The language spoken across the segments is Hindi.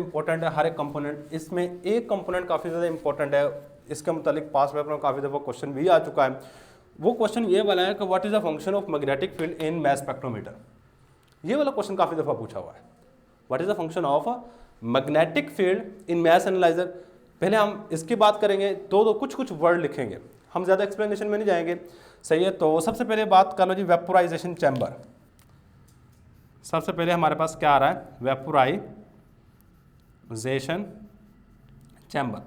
इंपॉर्टेंट है हर एक कंपोनेंट। इसमें एक कंपोनेंट काफ़ी ज़्यादा इंपॉर्टेंट है, इसके मुतालिक पास पेपर में काफ़ी दफ़ा क्वेश्चन भी आ चुका है। वो क्वेश्चन ये वाला है कि what is the function of magnetic field in mass spectrometer. ये वाला क्वेश्चन काफ़ी दफ़ा पूछा हुआ है, what is the function of magnetic field in mass analyser. पहले हम इसकी बात करेंगे, दो कुछ कुछ वर्ड लिखेंगे, हम ज़्यादा एक्सप्लेनेशन में नहीं जाएंगे, सही है। तो सबसे पहले बात कर लो जी वेपोराइजेशन चैम्बर। सबसे पहले हमारे पास क्या आ रहा है, वेपोराइजेशन चैम्बर।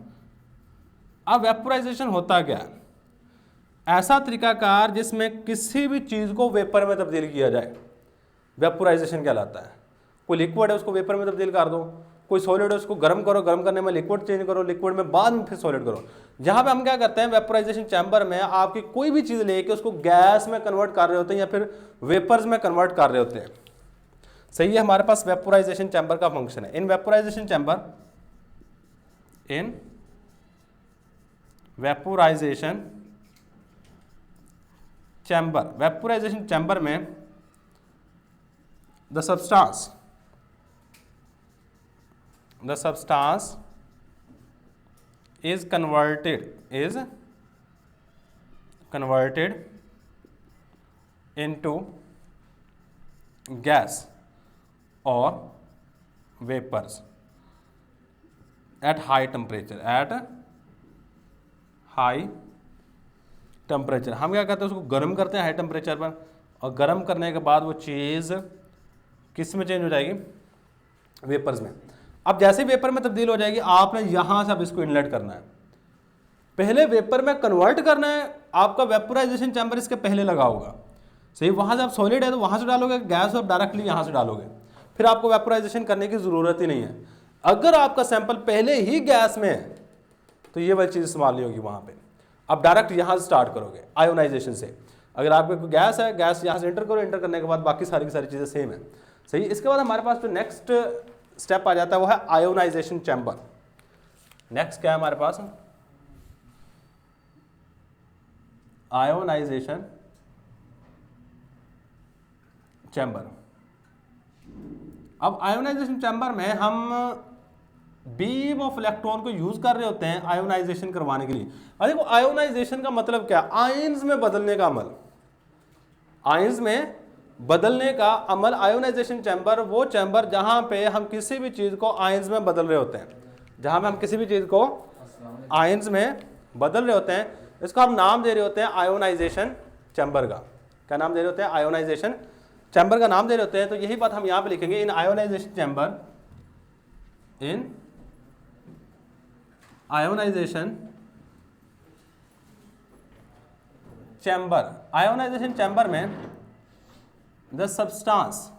अब वेपोराइजेशन होता क्या है, ऐसा तरीकाकार जिसमें किसी भी चीज़ को वेपर में तब्दील किया जाए, वेपोराइजेशन कहलाता है। कोई लिक्विड है उसको वेपर में तब्दील कर दो, कोई सॉलिड है उसको गर्म करो, गर्म करने में लिक्विड चेंज करो, लिक्विड में बाद में फिर सॉलिड करो। यहाँ पे हम क्या करते हैं, वेपोराइजेशन चैम्बर में आपकी कोई भी चीज़ लेके उसको गैस में कन्वर्ट कर रहे होते हैं या फिर वेपर्स में कन्वर्ट कर रहे होते हैं, सही है। हमारे पास वेपोराइजेशन चैम्बर का फंक्शन है। इन वेपोराइजेशन चैम्बर वेपोराइजेशन चैम्बर में the substance is converted into gas or vapors at high temperature, हम क्या करते हैं, उसको गर्म करते हैं हाई टेम्परेचर पर, और गर्म करने के बाद वो चीज़ किस में चेंज हो जाएगी, वेपर्स में। अब जैसे वेपर में तब्दील हो जाएगी, आपने यहाँ से अब इसको इनलेट करना है, पहले वेपर में कन्वर्ट करना है। आपका वेपोराइजेशन चैम्बर इसके पहले लगा होगा, सही। वहाँ से आप सॉलिड है तो वहाँ से डालोगे गैस, और डायरेक्टली यहाँ से डालोगे, फिर आपको वेपोराइजेशन करने की ज़रूरत ही नहीं है। अगर आपका सैंपल पहले ही गैस में है तो ये वाली चीज़ इस्तेमाल नहीं होगी वहाँ पर, आप डायरेक्ट यहाँ से स्टार्ट करोगे आयोनाइजेशन से। अगर आपके कोई गैस है, गैस यहाँ से एंटर करो, एंटर करने के बाद बाकी सारी की सारी चीज़ें सेम है, सही। इसके बाद हमारे पास जो नेक्स्ट स्टेप आ जाता है वो है आयोनाइजेशन चैम्बर। नेक्स्ट क्या है हमारे पास, आयोनाइजेशन चैम्बर। अब आयोनाइजेशन चैम्बर में हम बीम ऑफ इलेक्ट्रॉन को यूज कर रहे होते हैं आयोनाइजेशन करवाने के लिए। अब देखो आयोनाइजेशन का मतलब क्या, आयंस में बदलने का अमल। आयंस में बदलने का अमल, आयोनाइजेशन चैम्बर वो चैम्बर जहां पे हम किसी भी चीज को आयंस में बदल रहे होते हैं, जहां पे हम किसी भी चीज को आयंस में बदल रहे होते हैं, इसको हम नाम दे रहे होते हैं आयोनाइजेशन चैम्बर का। क्या नाम दे रहे होते हैं, आयोनाइजेशन चैम्बर का नाम दे रहे होते हैं। तो यही बात हम यहां पे लिखेंगे, इन आयोनाइजेशन चैम्बर, इन आयोनाइजेशन चैम्बर। आयोनाइजेशन चैम्बर में द सब्सटेंस,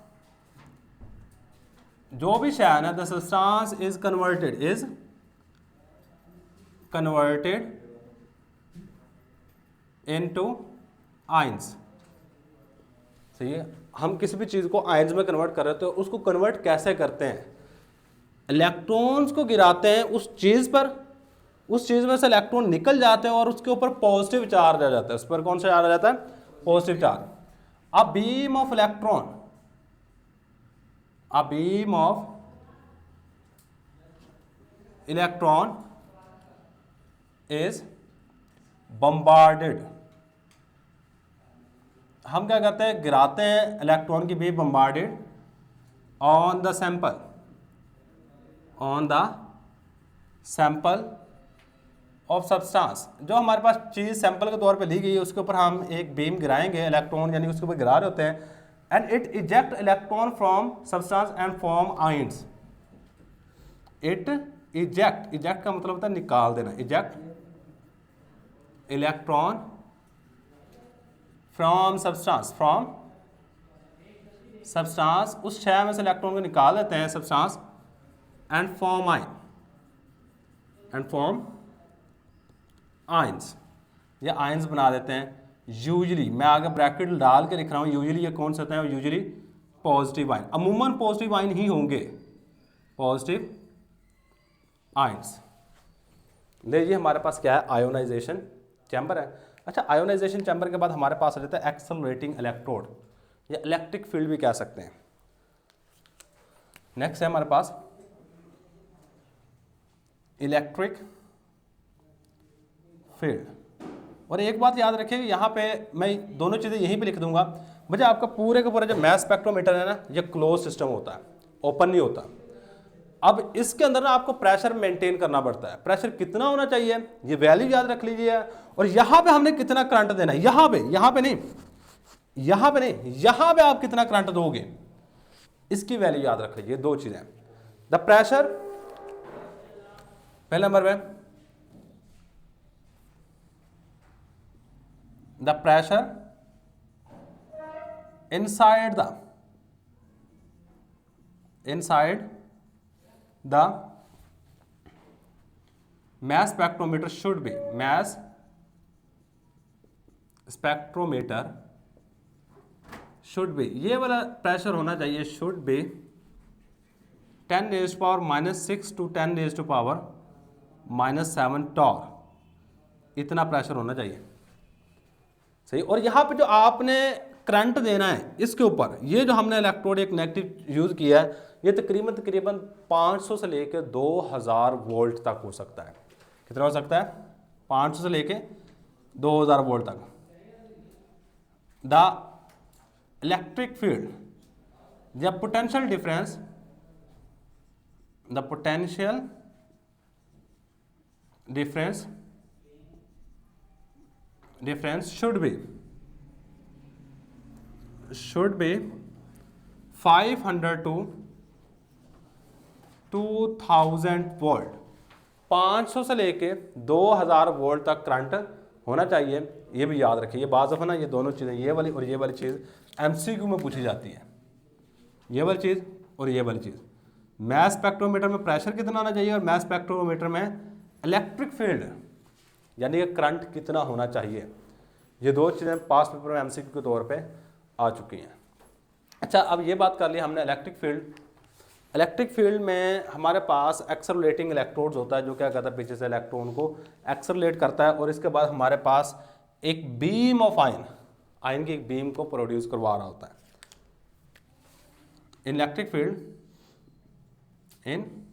जो भी शय है ना, the substance is converted into ions, सही है। हम किसी भी चीज को आयंस में कन्वर्ट कर रहे होते हैं, उसको कन्वर्ट कैसे करते हैं, इलेक्ट्रॉन्स को गिराते हैं उस चीज पर, उस चीज में से इलेक्ट्रॉन निकल जाते हैं और उसके ऊपर पॉजिटिव चार्ज आ जाता है। उस पर कौन सा चार्ज आ जाता है, positive charge. A beam of electron is bombarded। हम क्या करते हैं, गिराते हैं इलेक्ट्रॉन की beam, bombarded on the sample of substance. जो हमारे पास चीज़ सैंपल के तौर पे ली गई है, उसके ऊपर हम एक बीम गिराएंगे, इलेक्ट्रॉन यानी उसके ऊपर गिरा रहे होते हैं, and it eject electron from substance and form ions. It eject का मतलब होता है निकाल देना, इजेक्ट इलेक्ट्रॉन फ्रॉम सब्सटेंस, उस शय में से इलेक्ट्रॉन को निकाल देते हैं सब्सटेंस, एंड फॉर्म आयंस, ये आयंस बना देते हैं। यूजली मैं आगे ब्रैकेट डाल के लिख रहा हूँ, यूजली ये कौन से होते हैं, यूजली पॉजिटिव आयन, अमूमन पॉजिटिव आयन ही होंगे, पॉजिटिव आयंस। लीजिए हमारे पास क्या है, आयोनाइजेशन चैम्बर है। अच्छा, आयोनाइजेशन चैम्बर के बाद हमारे पास आ जाता है एक्सेलरेटिंग इलेक्ट्रोड, या इलेक्ट्रिक फील्ड भी कह सकते हैं। नेक्स्ट है हमारे पास इलेक्ट्रिक फील्ड। और एक बात याद रखिए, यहाँ पे मैं दोनों चीज़ें यहीं पे लिख दूंगा। मुझे आपका पूरे का पूरा जो मास स्पेक्ट्रोमीटर है ना, ये क्लोज सिस्टम होता है, ओपन नहीं होता। अब इसके अंदर ना आपको प्रेशर मेंटेन करना पड़ता है। प्रेशर कितना होना चाहिए ये वैल्यू याद रख लीजिए, और यहाँ पे हमने कितना करंट देना है, यहाँ पे नहीं, यहाँ पे आप कितना करंट दोगे इसकी वैल्यू याद रख लीजिए। दो चीजें, द प्रेशर पहले नंबर पे, the pressure inside the mass spectrometer should be, mass spectrometer should be, ये वाला प्रेशर होना चाहिए, should be 10 raised to power -6 to 10 raised to power -7 Tor, इतना प्रेशर होना चाहिए। सही। और यहाँ पे जो आपने करंट देना है इसके ऊपर, ये जो हमने इलेक्ट्रोड एक नेगेटिव यूज किया है, ये तकरीबन 500 से लेकर 2000 वोल्ट तक हो सकता है। कितना हो सकता है? 500 से लेकर 2000 वोल्ट तक। The electric field, the potential difference, the potential difference should be 500 to 2000 volt. 500 से लेके 2000 वोल्ट तक करंट होना चाहिए, ये भी याद रखिए। ये बात है ना, ये दोनों चीज़ें, ये वाली और ये वाली चीज़ एमसीक्यू में पूछी जाती है, ये वाली चीज़ और ये वाली चीज़। मास स्पेक्ट्रोमीटर में प्रेशर कितना होना चाहिए और मास स्पेक्ट्रोमीटर में इलेक्ट्रिक फील्ड यानी कि करंट कितना होना चाहिए, ये दो चीज़ें पास पेपर में एमसीक्यू के तौर पे आ चुकी हैं। अच्छा, अब ये बात कर ली हमने इलेक्ट्रिक फील्ड। इलेक्ट्रिक फील्ड में हमारे पास एक्सेलरेटिंग इलेक्ट्रोड्स होता है, जो क्या करता है, पीछे से इलेक्ट्रॉन को एक्सेलरेट करता है, और इसके बाद हमारे पास एक बीम ऑफ आयन की एक बीम को प्रोड्यूस करवा रहा होता है। इन electric field, in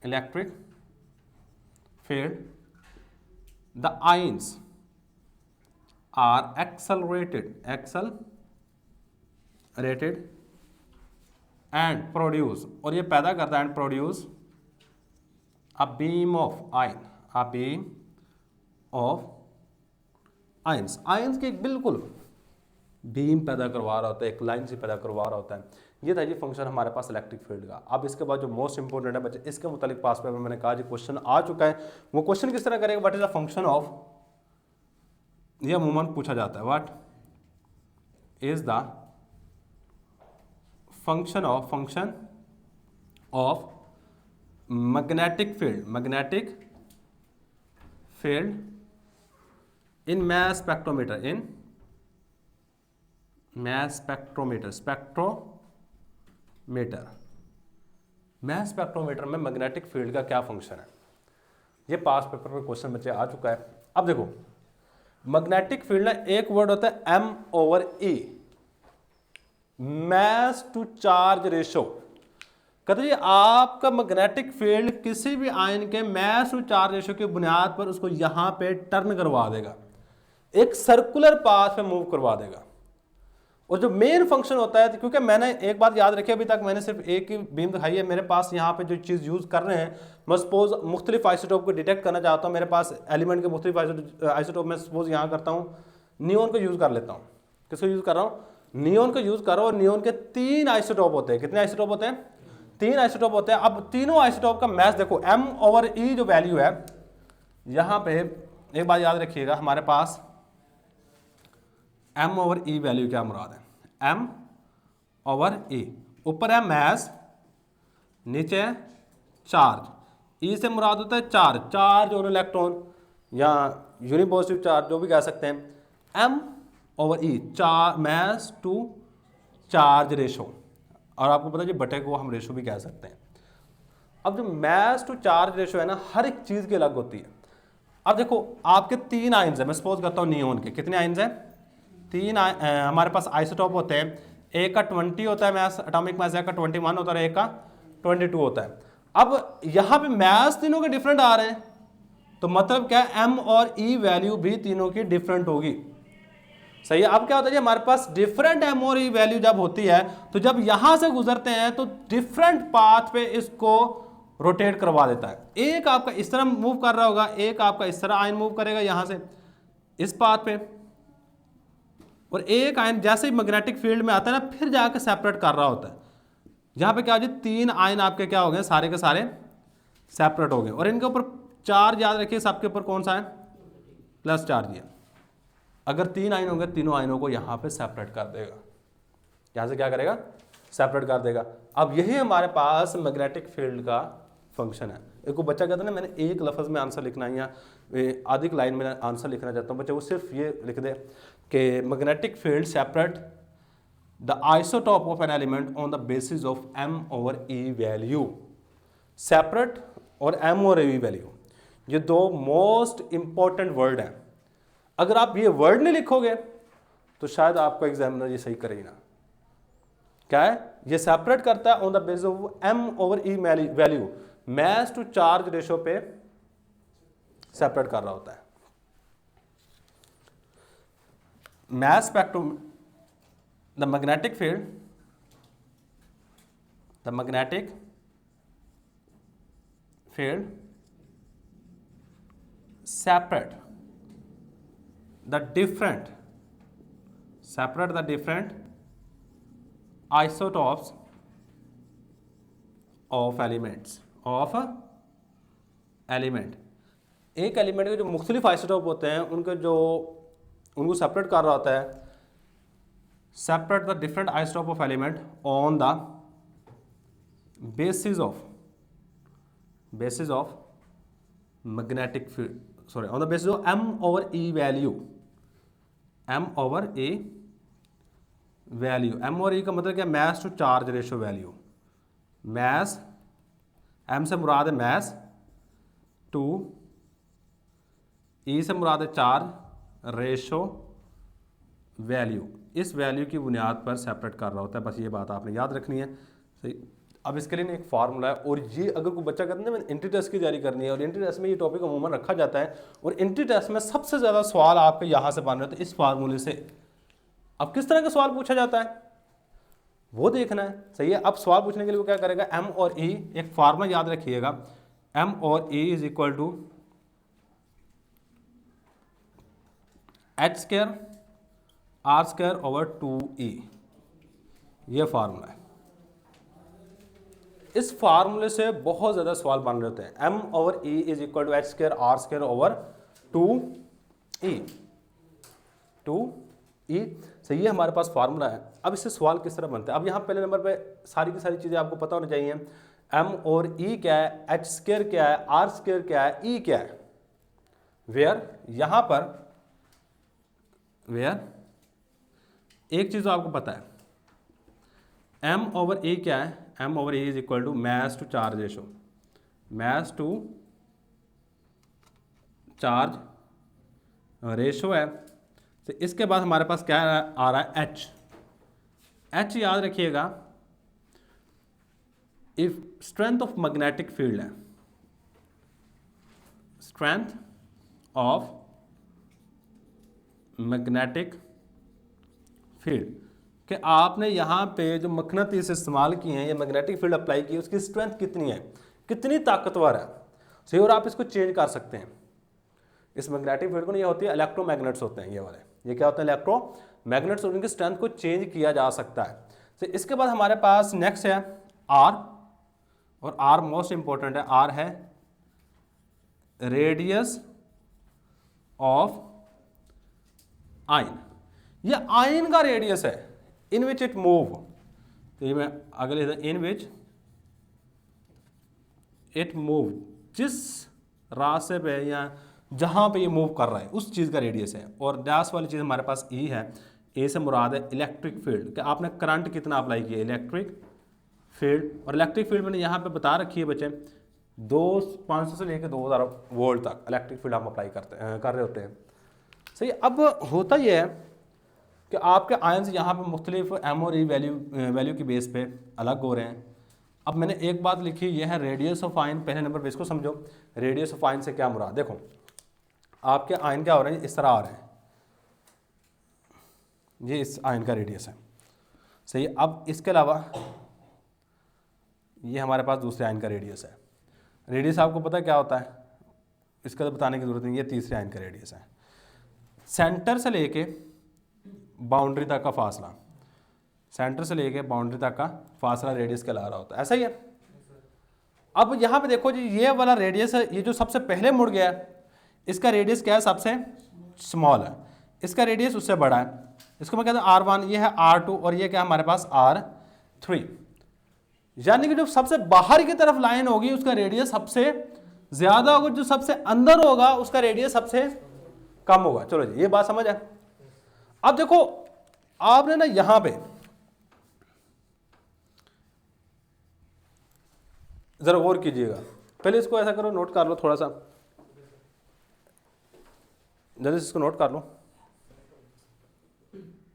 electric field the ions are accelerated and produce, और ये पैदा करता है and produce a beam of ions। Ions की एक बिल्कुल बीम पैदा करवा रहा होता है, एक लाइन से पैदा करवा रहा होता है। ये था जी फंक्शन हमारे पास इलेक्ट्रिक फील्ड का। अब इसके बाद जो मोस्ट इंपोर्टेंट है बच्चे, इसके मुतालिक पास पेपर में मैंने कहा जी क्वेश्चन आ चुका है। वो क्वेश्चन किस तरह करेगा, what is the function of, ये अमूमन पूछा जाता है, what is the function of magnetic field in mass spectrometer, mass spectrometer में मैग्नेटिक फील्ड का क्या फंक्शन है। ये पास पेपर में क्वेश्चन बच्चे आ चुका है। अब देखो, मैग्नेटिक फील्ड ना एक वर्ड होता है M/E, mass to charge ratio. कहते जी आपका मैग्नेटिक फील्ड किसी भी आयन के मास टू चार्ज रेशो की बुनियाद पर उसको यहां पे टर्न करवा देगा, एक सर्कुलर पाथ पे मूव करवा देगा। और जो मेन फंक्शन होता है, क्योंकि मैंने एक बात याद रखी, अभी तक मैंने सिर्फ एक ही बीम दिखाई है। मेरे पास यहाँ पे जो चीज़ यूज़ कर रहे हैं, मैं सपोज मुख्तलिफ आइसोटोप को डिटेक्ट करना चाहता हूँ, मेरे पास एलिमेंट के मुख्तलिफ आइसोटोप में सपोज यहाँ करता हूँ, नियोन को यूज़ कर लेता हूँ। किसको यूज़ कर रहा हूँ? नियोन को यूज़ कर रहा हूँ। और नियोन के 3 आइसोटोप होते हैं। कितने आइसोटोप होते हैं? 3 आइसोटोप होते हैं। अब तीनों आइसोटोप का मैच देखो, M/E जो वैल्यू है, यहाँ पे एक बात याद रखिएगा, हमारे पास M/E वैल्यू क्या मुराद है? M/E, ऊपर है मैस, नीचे है चार्ज। E से मुराद होता है चार्ज और इलेक्ट्रॉन या यूनिपॉजिटिव चार्ज, जो भी कह सकते हैं। M/E mess to charge ratio, और आपको पता है जी बटे को हम रेशो भी कह सकते हैं। अब जो मैस टू चार्ज रेशो है ना, हर एक चीज़ की अलग होती है। अब देखो आपके 3 आयन्स है, मैं सपोज करता हूँ नियोन के कितने आयन्स हैं? 3 हमारे पास आइसोटोप होते हैं। एक का 20 होता है मैस, एटॉमिक मैस, एक का 21 होता है, एक का 22 होता है। अब यहां पे मैथ्स तीनों के डिफरेंट आ रहे हैं, तो मतलब क्या है, एम और ई वैल्यू भी तीनों की डिफरेंट होगी। सही है। अब क्या होता है, हमारे पास डिफरेंट एम और ई वैल्यू जब होती है, तो जब यहां से गुजरते हैं तो डिफरेंट पाथ पे इसको रोटेट करवा देता है। एक आपका इस तरह मूव कर रहा होगा, एक आपका इस तरह आयन मूव करेगा यहां से इस पाथ पे, और एक आयन जैसे ही मैग्नेटिक फील्ड में आता है ना, फिर जाकर सेपरेट कर रहा होता है। यहां पे क्या हो जाए, 3 आयन आपके क्या हो गए, सारे के सारे सेपरेट हो गए, और इनके ऊपर चार्ज याद रखिए, सबके ऊपर कौन सा है, प्लस चार्ज है। अगर 3 आयन होंगे, तीनों आयनों को यहां पे सेपरेट कर देगा, यहां से क्या करेगा, सेपरेट कर देगा। अब यही हमारे पास मैग्नेटिक फील्ड का फंक्शन है। एक बच्चा कहता है ना, मैंने एक लफ्ज़ में आंसर लिखना है या आधी लाइन में आंसर लिखना चाहता हूँ, बच्चा वो सिर्फ ये लिख दे कि magnetic field separate the isotope of an element on the basis of M over E value. Separate और एम और ई वैल्यू, ये दो मोस्ट इंपॉर्टेंट वर्ड हैं। अगर आप ये वर्ड नहीं लिखोगे तो शायद आपको एग्जामिनर ये सही करेगी ना। क्या है, ये सेपरेट करता है on the basis of M over E value, mass to charge ratio पे सेपरेट कर रहा होता है। mass spectrum, the magnetic field separate the different isotopes of elements एक एलिमेंट के जो मुख्तलिफ आइसोटोप होते हैं उनको सेपरेट कर रहा होता है। Separate the different isotope of element on the basis of magnetic field, sorry on the basis of M over E value. M over E value, M और ई का मतलब क्या, मैस टू चार्ज रेशो वैल्यू। मैस, एम से मुराद है मैस, टू ई से मुराद है चार्ज रेशो वैल्यू। इस वैल्यू की बुनियाद पर सेपरेट कर रहा होता है। बस ये बात आपने याद रखनी है। सही। अब इसके लिए एक फार्मूला है, और ये अगर कोई बच्चा कहता है मैंने एंट्री टेस्ट की तैयारी करनी है, और एंट्री टेस्ट में ये टॉपिक अमूमन रखा जाता है, और एंट्री टेस्ट में सबसे ज़्यादा सवाल आपके यहाँ से बन रहे हैं, तो इस फार्मूले से अब किस तरह का सवाल पूछा जाता है वो देखना है। सही है। अब सवाल पूछने के लिए वो क्या करेगा, एम और ई, एक फार्मूला याद रखिएगा, एम और E is equal to H square R square over 2e, ये फार्मूला है। इस फार्मूले से बहुत ज़्यादा सवाल बन रहे होते हैं। M over E is equal to H square R square over 2e। सही है, हमारे पास फार्मूला है। अब इससे सवाल किस तरह बनता है। अब यहाँ पहले नंबर पे सारी की सारी चीज़ें आपको पता होनी चाहिए। एम और ई क्या है, एच स्क्वायर क्या है, आर स्क्वायर क्या है, ई क्या है। वेयर यहाँ पर एक चीज़ तो आपको पता है, एम ओवर ए क्या है, M over A is equal to mass to charge ratio, mass to charge ratio है। तो इसके बाद हमारे पास क्या आ रहा है, एच याद रखिएगा, if strength of magnetic field है, स्ट्रेंथ ऑफ मैग्नेटिक फील्ड, कि आपने यहाँ पे जो मकनातीस इस्तेमाल किए हैं, ये मैग्नेटिक फील्ड अप्लाई की है, उसकी स्ट्रेंथ कितनी है, कितनी ताकतवर है। सही। और आप इसको चेंज कर सकते हैं। इस मैग्नेटिक फील्ड को नहीं, ये होती है इलेक्ट्रोमैग्नेट्स होते हैं ये वाले, ये क्या होते हैं, इलेक्ट्रोमैग्नेट्स, और उनकी स्ट्रेंथ को चेंज किया जा सकता है। तो इसके बाद हमारे पास नेक्स्ट है आर, और आर मोस्ट इंपॉर्टेंट है। आर है रेडियस ऑफ आयन, ये आयन का रेडियस है, इन विच इट मूव। तो ये मैं अगले इन विच इट मूव, जिस रास्ते पे या जहां पे ये मूव कर रहा है उस चीज़ का रेडियस है। और डैश वाली चीज़ हमारे पास ई है, ए से मुराद है इलेक्ट्रिक फील्ड, कि आपने करंट कितना अप्लाई किया, इलेक्ट्रिक फील्ड। और इलेक्ट्रिक फील्ड मैंने यहाँ पे बता रखी है बच्चे, 500 से लेकर 2000 वोल्ट तक इलेक्ट्रिक फील्ड हम अप्लाई कर रहे होते हैं। सही। अब होता यह है कि आपके आयन से यहाँ पे मुख्तलिफ एम और ई वैल्यू की बेस पे अलग हो रहे हैं। अब मैंने एक बात लिखी, ये है रेडियस ऑफ आयन। पहले नंबर पे इसको समझो, रेडियस ऑफ आयन से क्या मुराद। देखो आपके आयन क्या हो रहे हैं, इस तरह आ रहे हैं, ये इस आयन का रेडियस है, सही है। अब इसके अलावा ये हमारे पास दूसरे आयन का रेडियस है। रेडियस आपको पता है क्या होता है, इसका तो बताने की जरूरत नहीं, ये तीसरे आयन का रेडियस है। सेंटर से लेके बाउंड्री तक का फासला, सेंटर से लेके बाउंड्री तक का फासला रेडियस कहला रहा होता है, ऐसा ही है। अब यहाँ पे देखो जी, ये वाला रेडियस है, ये जो सबसे पहले मुड़ गया है, इसका रेडियस क्या है, सबसे स्मॉल है, इसका रेडियस उससे बड़ा है, इसको मैं कहता हूँ R1, ये है R2 और ये क्या है हमारे पास R3। यानी कि जो सबसे बाहर की तरफ लाइन होगी उसका रेडियस सबसे ज्यादा होगा, जो सबसे अंदर होगा उसका रेडियस सबसे कम होगा। चलो जी, ये बात समझ है। अब देखो आपने ना यहां पे जरा गौर कीजिएगा, पहले इसको ऐसा करो, नोट कर लो थोड़ा सा, जल्दी इसको नोट कर लो।